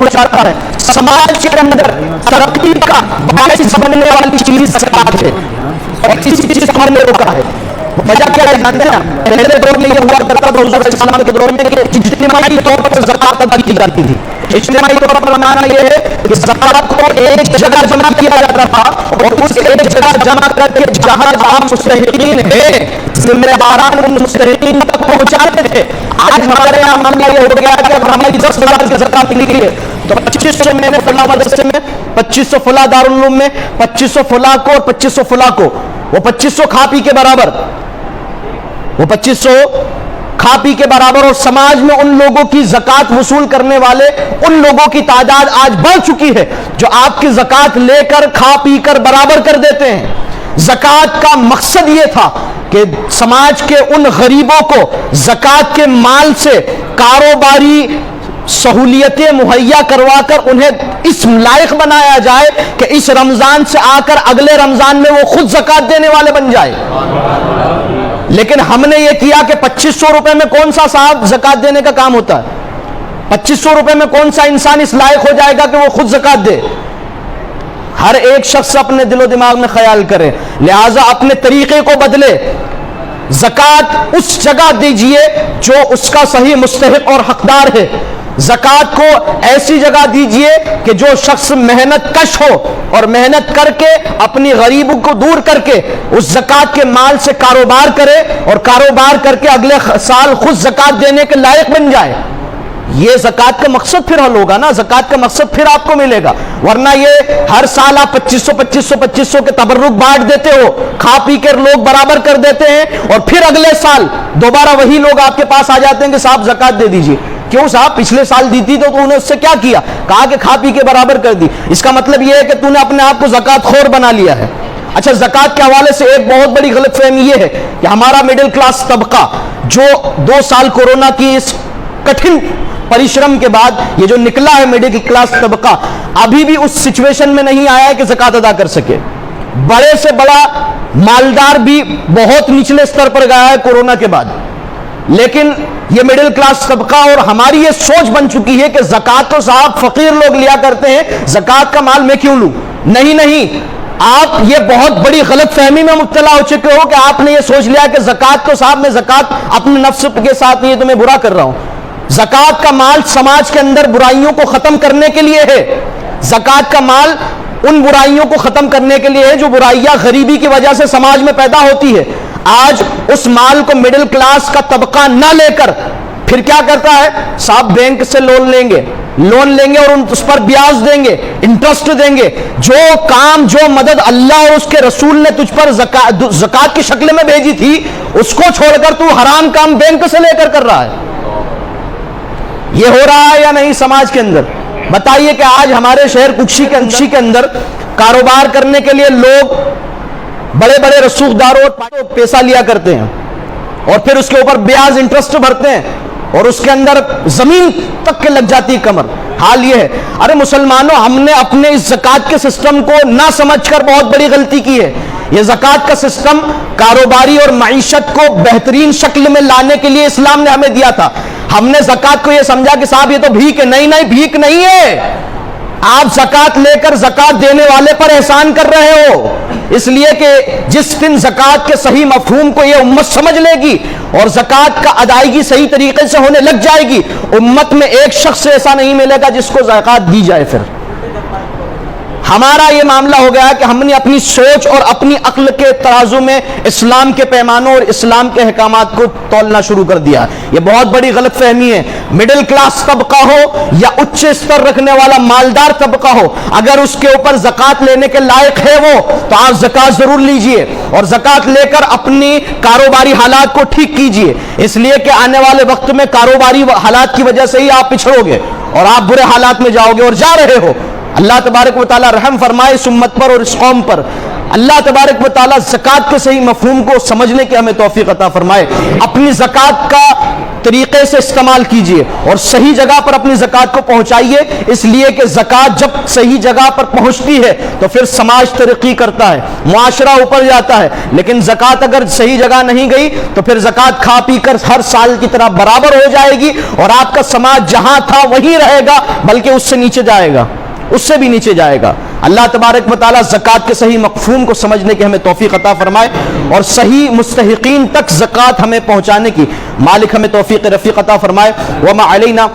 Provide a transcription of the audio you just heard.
पहुंचाता है। समाज के अंदर तरक्की का बायस बनने वाली चीज ज़कात है और किसी चीज को हमने रोका है। वजह क्या है जानते हैं? पहले दौर में ये हुआ करता था हुजूर इस्लाम के दौर में कि इज्तिमाई तौर पर ज़कात अदा की जाती थी। इज्तिमाई तौर पर माना ये है कि ज़कात को एक जगह जमा किया जाता था और उस एक जगह जमा करके जहां जहां मुस्तहिकीन है जिम्मेदारान उन मुस्तहिकीन तक पहुंचाते थे। आज हमारे यहाँ मामला ये हो गया कि अगर हमारी 10,000 की ज़कात निकली है तो 2500 मैंने फला मदरसे में, 2500 फला दारुल उलूम में, 2500 फला को और 2500 फला को, वो 2500 खा पी के बराबर, वो 2500 खा पी के बराबर। और समाज में उन लोगों की ज़कात वसूल करने वाले उन लोगों की तादाद आज बढ़ चुकी है जो आपकी ज़कात लेकर खा पी कर बराबर कर देते हैं। ज़कात का मकसद ये था कि समाज के उन गरीबों को ज़कात के माल से कारोबारी सहूलियतें मुहैया करवाकर उन्हें इस लायक बनाया जाए कि इस रमजान से आकर अगले रमजान में वो खुद ज़कात देने वाले बन जाए। लेकिन हमने ये किया कि 2500 रुपए में कौन सा साहब ज़कात देने का काम होता है? 2500 रुपए में कौन सा इंसान इस लायक हो जाएगा कि वो खुद ज़कात दे? हर एक शख्स अपने दिलो दिमाग में ख्याल करे, लिहाजा अपने तरीके को बदले। ज़कात उस जगह दीजिए जो उसका सही मुस्तहिक और हकदार है। ज़कात को ऐसी जगह दीजिए कि जो शख्स मेहनत कश हो और मेहनत करके अपनी गरीबी को दूर करके उस ज़कात के माल से कारोबार करे और कारोबार करके अगले साल खुद ज़कात देने के लायक बन जाए। ये ज़कात का मकसद फिर हल होगा ना, ज़कात का मकसद फिर आपको मिलेगा। वरना ये हर साल आप 2500 के तबर्रुक बांट देते हो, खा पी कर लोग बराबर कर देते हैं और फिर अगले साल दोबारा वही लोग आपके पास आ जाते हैं कि साहब ज़कात दे दीजिए। क्यों साहब? पिछले साल दी थी तो तूने उससे क्या किया? कहा कि खा पी के बराबर कर दी। इसका मतलब यह है कि तूने अपने आप को ज़कात खोर बना लिया है। अच्छा, ज़कात के हवाले से एक बहुत बड़ी गलतफहमी यह है कि हमारा मिडिल क्लास तबका जो 2 साल कोरोना की इस कठिन परिश्रम के बाद ये जो निकला है मिडिल क्लास तबका, अभी भी उस सिचुएशन में नहीं आया है कि ज़कात अदा कर सके। बड़े से बड़ा मालदार भी बहुत निचले स्तर पर गया है कोरोना के बाद। लेकिन ये मिडिल क्लास तबका और हमारी ये सोच बन चुकी है कि ज़कात तो साहब फकीर लोग लिया करते हैं, ज़कात का माल मैं क्यों लूं? नहीं, आप ये बहुत बड़ी गलत फहमी में मुब्तला हो चुके हो कि आपने ये सोच लिया कि ज़कात तो साहब मैं ज़कात अपने नफ्स के साथ नहीं, तो मैं बुरा कर रहा हूं। ज़कात का माल समाज के अंदर बुराइयों को खत्म करने के लिए है। ज़कात का माल उन बुराइयों को खत्म करने के लिए है जो बुराइयां गरीबी की वजह से समाज में पैदा होती है। आज उस माल को मिडिल क्लास का तबका ना लेकर फिर क्या करता है? साहब बैंक से लोन लेंगे और उस पर ब्याज देंगे, इंटरेस्ट देंगे। जो काम, जो मदद अल्लाह और उसके रसूल ने तुझ पर ज़कात की शक्ल में भेजी थी, उसको छोड़कर तू हराम काम बैंक से लेकर कर रहा है। ये हो रहा है या नहीं समाज के अंदर? बताइए कि आज हमारे शहर कुक्षी के अंदर कारोबार करने के लिए लोग बड़े बड़े रसूखदारों पैसा लिया करते हैं और फिर उसके ऊपर ब्याज इंटरेस्ट भरते हैं और उसके अंदर जमीन तक के लग जाती है कमर। हाल ये है। अरे मुसलमानों, हमने अपने इस ज़कात के सिस्टम को ना समझकर बहुत बड़ी गलती की है। ये ज़कात का सिस्टम कारोबारी और मईशत को बेहतरीन शक्ल में लाने के लिए इस्लाम ने हमें दिया था। हमने ज़कात को ये समझा कि साहब ये तो भीख है। नहीं, भीख नहीं है। आप ज़कात लेकर ज़कात देने वाले पर एहसान कर रहे हो। इसलिए कि जिस दिन ज़कात के सही मफहूम को ये उम्मत समझ लेगी और ज़कात का अदायगी सही तरीके से होने लग जाएगी, उम्मत में एक शख्स ऐसा नहीं मिलेगा जिसको ज़कात दी जाए। फिर हमारा ये मामला हो गया कि हमने अपनी सोच और अपनी अक्ल के तराजू में इस्लाम के पैमानों और इस्लाम के अहकामात को तौलना शुरू कर दिया। ये बहुत बड़ी गलत फहमी है। मिडिल क्लास तबका हो या उच्च स्तर रखने वाला मालदार तबका हो, अगर उसके ऊपर ज़कात लेने के लायक है वो, तो आप ज़कात जरूर लीजिए और ज़कात लेकर अपनी कारोबारी हालात को ठीक कीजिए। इसलिए कि आने वाले वक्त में कारोबारी हालात की वजह से ही आप पिछड़ोगे और आप बुरे हालात में जाओगे और जा रहे हो। अल्लाह तबारक व तआला रहम फरमाए इस उम्मत पर और इस कौम पर। اللہ تبارک و تعالیٰ زکوٰۃ کے صحیح مفہوم کو سمجھنے کی ہمیں توفیق عطا فرمائے. اپنی زکوٰۃ کا طریقے سے استعمال کیجئے اور صحیح جگہ پر اپنی زکوٰۃ کو پہنچائیے، اس لیے کہ زکوٰۃ جب صحیح جگہ پر پہنچتی ہے تو پھر سماج ترقی کرتا ہے، معاشرہ اوپر جاتا ہے. لیکن زکوٰۃ اگر صحیح جگہ نہیں گئی تو پھر زکوٰۃ کھا پی کر ہر سال کی طرح برابر ہو جائے گی اور آپ کا سماج جہاں تھا وہیں رہے گا، بلکہ اس سے نیچے جائے گا، اس سے بھی نیچے جائے گا. اللہ تبارک و تعالیٰ زکوٰۃ کے صحیح مفہوم کو سمجھنے کی ہمیں توفیق عطا فرمائے اور صحیح مستحقین تک زکوٰۃ ہمیں پہنچانے کی مالک ہمیں توفیق رفیق عطا فرمائے. وما علینا